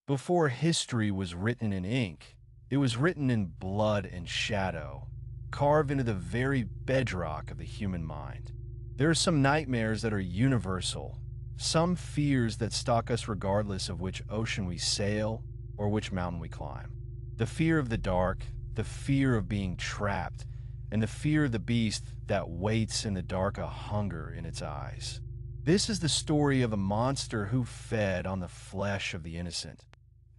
Before history was written in ink, it was written in blood and shadow, carved into the very bedrock of the human mind. There are some nightmares that are universal, some fears that stalk us regardless of which ocean we sail or which mountain we climb. The fear of the dark, the fear of being trapped, and the fear of the beast that waits in the dark, a hunger in its eyes. This is the story of a monster who fed on the flesh of the innocent,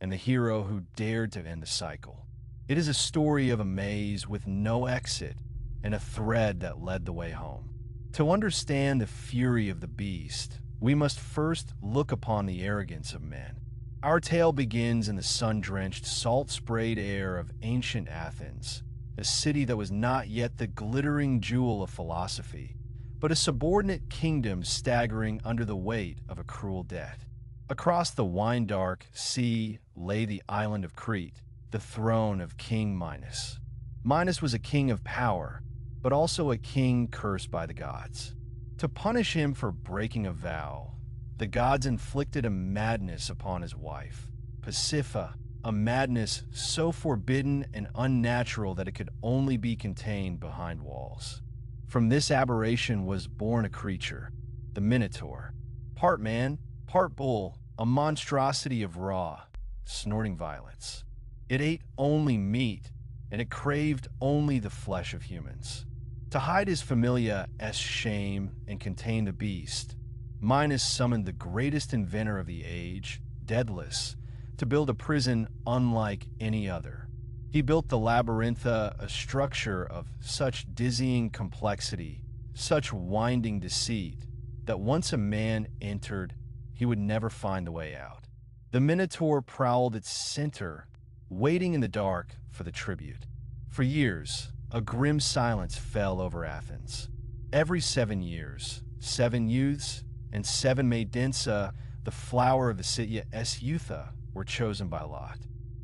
and the hero who dared to end the cycle. It is a story of a maze with no exit and a thread that led the way home. To understand the fury of the beast, we must first look upon the arrogance of men. Our tale begins in the sun-drenched, salt-sprayed air of ancient Athens, a city that was not yet the glittering jewel of philosophy, but a subordinate kingdom staggering under the weight of a cruel debt. Across the wine-dark sea lay the island of Crete, the throne of King Minos. Minos was a king of power, but also a king cursed by the gods. To punish him for breaking a vow, the gods inflicted a madness upon his wife, Pasiphae, a madness so forbidden and unnatural that it could only be contained behind walls. From this aberration was born a creature, the Minotaur, part man, part bull, a monstrosity of raw, snorting violence. It ate only meat, and it craved only the flesh of humans. To hide his familia as shame and contain the beast, Minos summoned the greatest inventor of the age, Daedalus, to build a prison unlike any other. He built the Labyrinth, a structure of such dizzying complexity, such winding deceit, that once a man entered, he would never find the way out. The Minotaur prowled its center, waiting in the dark for the tribute. For years, a grim silence fell over Athens. Every 7 years, 7 youths and 7 Maidens, the flower of the city as Eutha, were chosen by lot.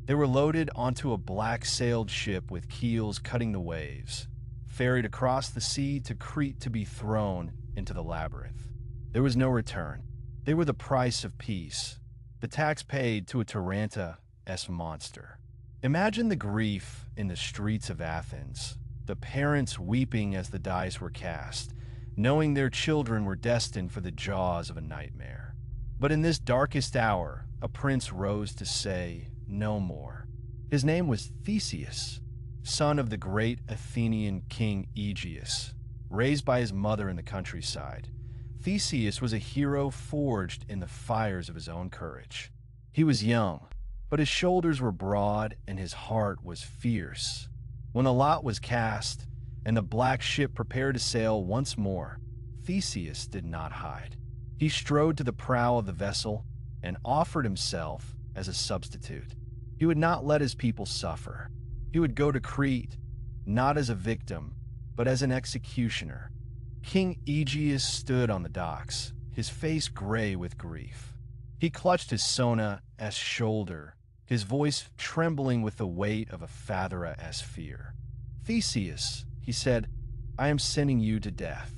They were loaded onto a black-sailed ship with keels cutting the waves, ferried across the sea to Crete to be thrown into the labyrinth. There was no return. They were the price of peace, the tax paid to a Taranta-esque monster. Imagine the grief in the streets of Athens, the parents weeping as the dice were cast, knowing their children were destined for the jaws of a nightmare. But in this darkest hour, a prince rose to say no more. His name was Theseus, son of the great Athenian king Aegeus, raised by his mother in the countryside. Theseus was a hero forged in the fires of his own courage. He was young, but his shoulders were broad and his heart was fierce. When the lot was cast and the black ship prepared to sail once more, Theseus did not hide. He strode to the prow of the vessel and offered himself as a substitute. He would not let his people suffer. He would go to Crete, not as a victim, but as an executioner. King Aegeus stood on the docks, his face gray with grief. He clutched his Sona-esque shoulder, his voice trembling with the weight of a Phaedra-esque fear. "Theseus," he said, "I am sending you to death.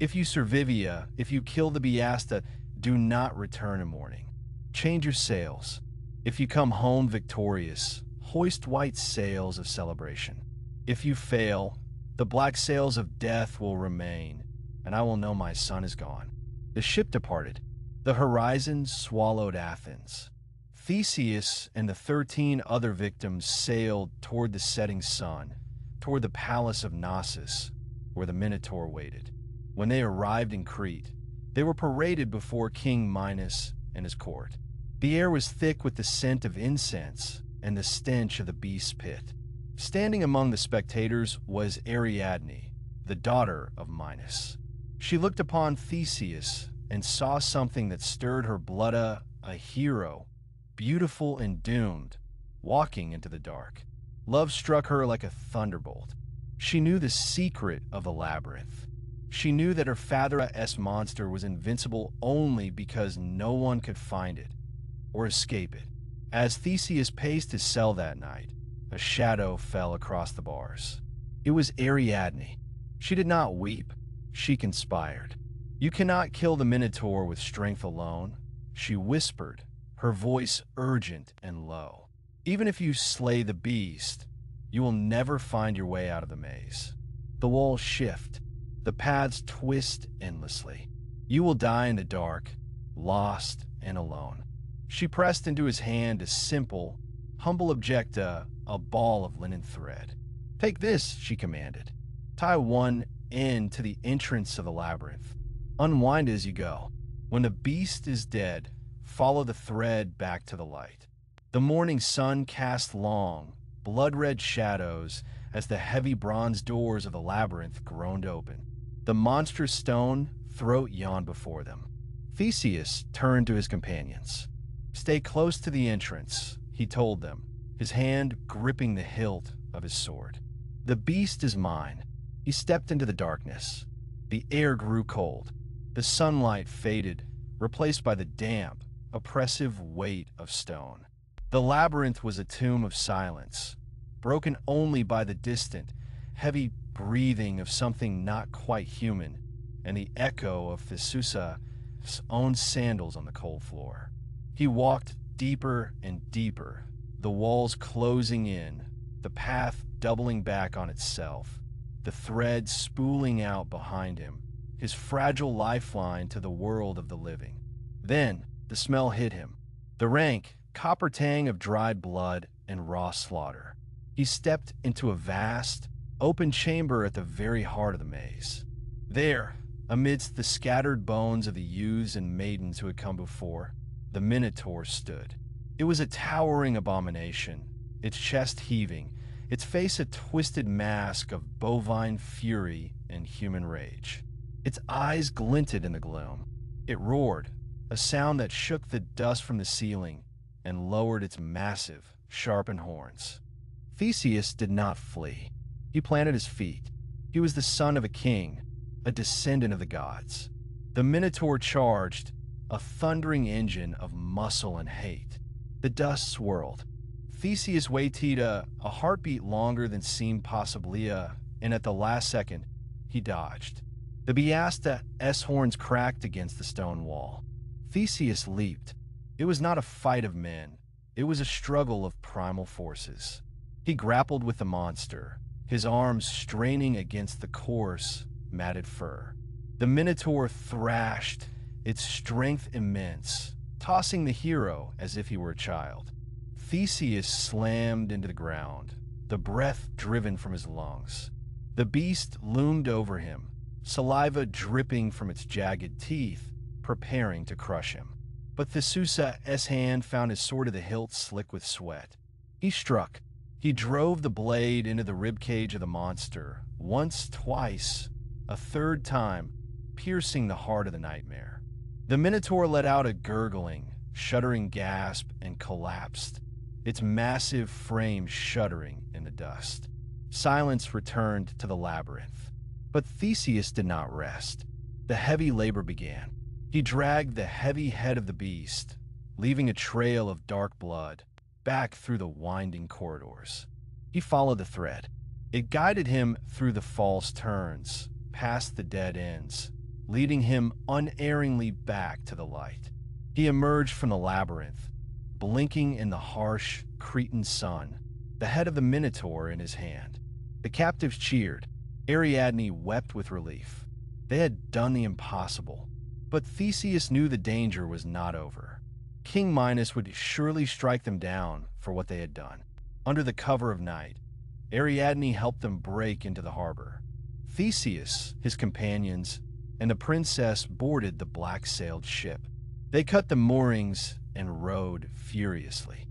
If you survivia, if you kill the Biasta, do not return in mourning. Change your sails. If you come home victorious, hoist white sails of celebration. If you fail, the black sails of death will remain, and I will know my son is gone." The ship departed. The horizon swallowed Athens. Theseus and the 13 other victims sailed toward the setting sun, toward the palace of Knossos, where the Minotaur waited. When they arrived in Crete, they were paraded before King Minos and his court. The air was thick with the scent of incense and the stench of the beast's pit. Standing among the spectators was Ariadne, the daughter of Minos. She looked upon Theseus and saw something that stirred her blood, a hero, beautiful and doomed, walking into the dark. Love struck her like a thunderbolt. She knew the secret of the labyrinth. She knew that her Phaedra-esque monster was invincible only because no one could find it or escape it. As Theseus paced his cell that night, a shadow fell across the bars. It was Ariadne. She did not weep. She conspired. "You cannot kill the Minotaur with strength alone," she whispered, her voice urgent and low. "Even if you slay the beast, you will never find your way out of the maze. The walls shift, the paths twist endlessly. You will die in the dark, lost and alone." She pressed into his hand a simple, humble object, a ball of linen thread. "Take this," she commanded. "Tie one end to the entrance of the labyrinth. Unwind as you go. When the beast is dead, follow the thread back to the light." The morning sun cast long, blood-red shadows as the heavy bronze doors of the labyrinth groaned open. The monstrous stone throat yawned before them. Theseus turned to his companions. "Stay close to the entrance," he told them, his hand gripping the hilt of his sword. "The beast is mine." He stepped into the darkness. The air grew cold. The sunlight faded, replaced by the damp, oppressive weight of stone. The labyrinth was a tomb of silence, broken only by the distant, heavy breathing of something not quite human and the echo of Theseus' own sandals on the cold floor. He walked deeper and deeper, the walls closing in, the path doubling back on itself, the thread spooling out behind him, his fragile lifeline to the world of the living. Then the smell hit him, the rank copper tang of dried blood and raw slaughter. He stepped into a vast, open chamber at the very heart of the maze. There, amidst the scattered bones of the youths and maidens who had come before, the Minotaur stood. It was a towering abomination, its chest heaving, its face a twisted mask of bovine fury and human rage. Its eyes glinted in the gloom. It roared, a sound that shook the dust from the ceiling and lowered its massive, sharpened horns. Theseus did not flee. He planted his feet. He was the son of a king, a descendant of the gods. The Minotaur charged, a thundering engine of muscle and hate. The dust swirled. Theseus waited a heartbeat longer than seemed possibly, and at the last second, he dodged. The Biasta S-horns cracked against the stone wall. Theseus leaped. It was not a fight of men. It was a struggle of primal forces. He grappled with the monster, his arms straining against the coarse, matted fur. The Minotaur thrashed, its strength immense, tossing the hero as if he were a child. Theseus slammed into the ground, the breath driven from his lungs. The beast loomed over him, saliva dripping from its jagged teeth, preparing to crush him. But Theseus' hand found his sword at the hilt slick with sweat. He struck. He drove the blade into the ribcage of the monster, once, twice, a third time, piercing the heart of the nightmare. The Minotaur let out a gurgling, shuddering gasp and collapsed, its massive frame shuddering in the dust. Silence returned to the labyrinth. But Theseus did not rest. The heavy labor began. He dragged the heavy head of the beast, leaving a trail of dark blood, back through the winding corridors. He followed the thread. It guided him through the false turns, past the dead ends, leading him unerringly back to the light. He emerged from the labyrinth, blinking in the harsh Cretan sun, the head of the Minotaur in his hand. The captives cheered. Ariadne wept with relief. They had done the impossible. But Theseus knew the danger was not over. King Minos would surely strike them down for what they had done. Under the cover of night, Ariadne helped them break into the harbor. Theseus, his companions, and the princess boarded the black-sailed ship. They cut the moorings and rowed furiously.